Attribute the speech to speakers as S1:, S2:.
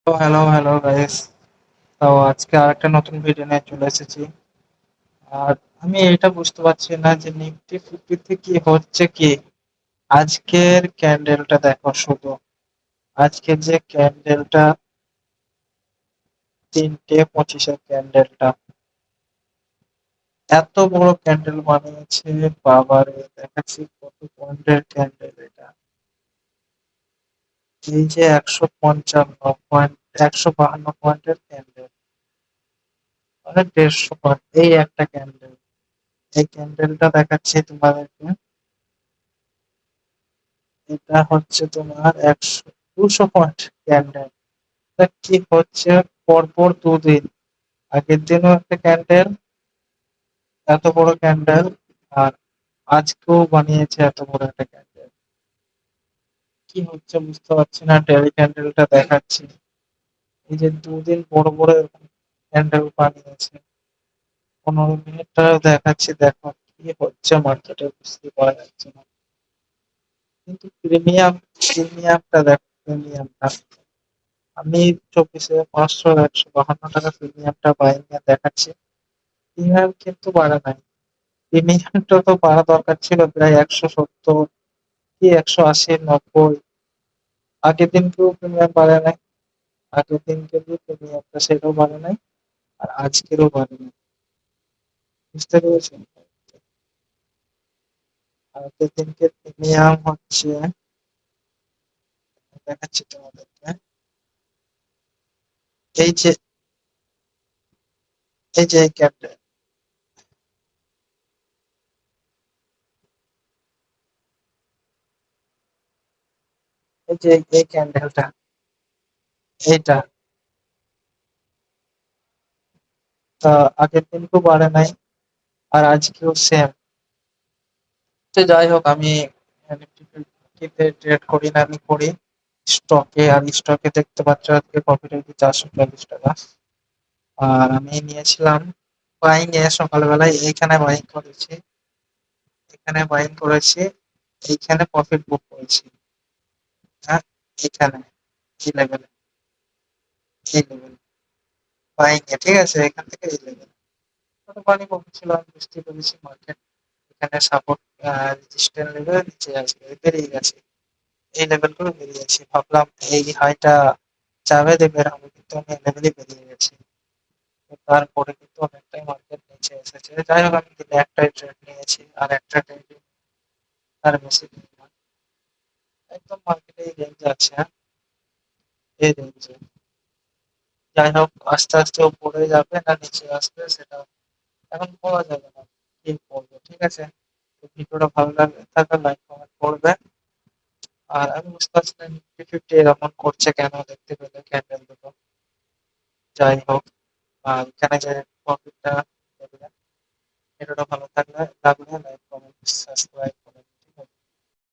S1: তো hello, hello guys. তো আজকে আরেকটা নতুন ভিডিও নিয়ে চলে এসেছি। আর আমি এটা বুঝতে পারছি না যে নিফটি ফিফটিতে কি হচ্ছে কি। আজকের ক্যান্ডেলটা দেখো শুধু। আজকের যে ক্যান্ডেলটা 3:25-এর ক্যান্ডেলটা এত বড় ক্যান্ডেল বানিয়েছে। বাবারে, দেখাচ্ছি কত পয়েন্টের ক্যান্ডেল এটা। এই যে 155 পয়েন্ট, 152 পয়েন্টের ক্যান্ডেল, মানে 150 পয়েন্ট এই একটা ক্যান্ডেল। এই ক্যান্ডেলটা দেখাচ্ছি তোমাদেরকে। এটা হচ্ছে তোমার 200 পয়েন্ট ক্যান্ডেল। তা কি হচ্ছে, পরপর দুদিন, আগের দিনও একটা ক্যান্ডেল, এত বড় ক্যান্ডেল, আর আজকেও বানিয়েছে এত বড় একটা ক্যান্ডেল। কি হচ্ছে বুঝতে পারছি না। ডেলি ক্যান্ডেলটা দেখাচ্ছি, এই যে দুদিন বড় বড় ক্যান্ডেল বানিয়েছে। 15 মিনিটটা দেখাচ্ছি, দেখো কি হচ্ছে মার্কেটে বুঝতে পারা যাচ্ছে না। কিন্তু প্রিমিয়ামটা দেখো, প্রিমিয়ামটা আমি 24,500 152 টাকা প্রিমিয়ামটা বাইং এ দেখাচ্ছি। প্রিমিয়াম কিন্তু বাড়ে নাই। প্রিমিয়ামটা তো বাড়া দরকার ছিল প্রায় 170 কি 180 90। আগের দিন কেউ প্রিমিয়াম বাড়ে নাই। আগের দিন কিন্তু প্রিমিয়ামটা সেটাও বাড়ে নাই, আর আজকেরও বাড়ে নাই। বুঝতে পেরেছেন? আগের দিনকে প্রিমিয়াম হচ্ছে, দেখাচ্ছি তোমাদেরকে। এই যে এই ক্যান্ডেল, এই যে এই ক্যান্ডেলটা, এইটা তা আগের দিনকেও বাড়ে নাই, আর আজকেও সেম। তো যাই হোক, আমি নিফটি ফিফটিতে ট্রেড করি না, আমি করি স্টকে। আর স্টকে দেখতে পাচ্ছ আজকে প্রফিট হয়েছে 440 টাকা। আর আমি নিয়েছিলাম বাইং এ সকালবেলায়, এইখানে বাইং করেছি, এখানে বাইং করেছি, এইখানে প্রফিট বুক করেছি। হ্যাঁ, এখানে এই লেভেলে, এই লেভেল বাইং এ, ঠিক আছে, এখান থেকে এই লেভেল পানি কমছিল। আমি বুঝতে পেরেছি মার্কেট এখানে সাপোর্ট রেজিস্ট্যান্ট লেভেল নিচে আসবে, বেরিয়ে গেছে। এই লেভেল গুলো বেরিয়েছি, ভাবলাম এই হাইটা যাবে দেবে, আমি কিন্তু আমি এই লেভেলে বেরিয়ে গেছি। তো তারপরে কিন্তু অনেকটাই মার্কেট নিচে এসেছে। যাই হোক, আমি কিন্তু একটাই ট্রেড নিয়েছি, আর একটা ট্রেড তার বেশি দিন না। একদম মার্কেটে এই রেঞ্জ আছে, হ্যাঁ, এই রেঞ্জে। যাই হোক, আস্তে আস্তে উপরে যাবে না নিচে আসবে সেটা এখন বলা যাবে না। কি করবো, ঠিক আছে। তো ভিডিওটা ভালো লাগে থাকলে লাইক কমেন্ট করবে। আর আমি বুঝতে পারছি না নিফটি ফিফটি এরকম করছে কেন, দেখতে পেলে ক্যান্ডেল দুটো। যাই হোক, আর এখানে যে প্রফিটটা, ভিডিওটা ভালো লাগলে লাইক কমেন্ট সাবস্ক্রাইব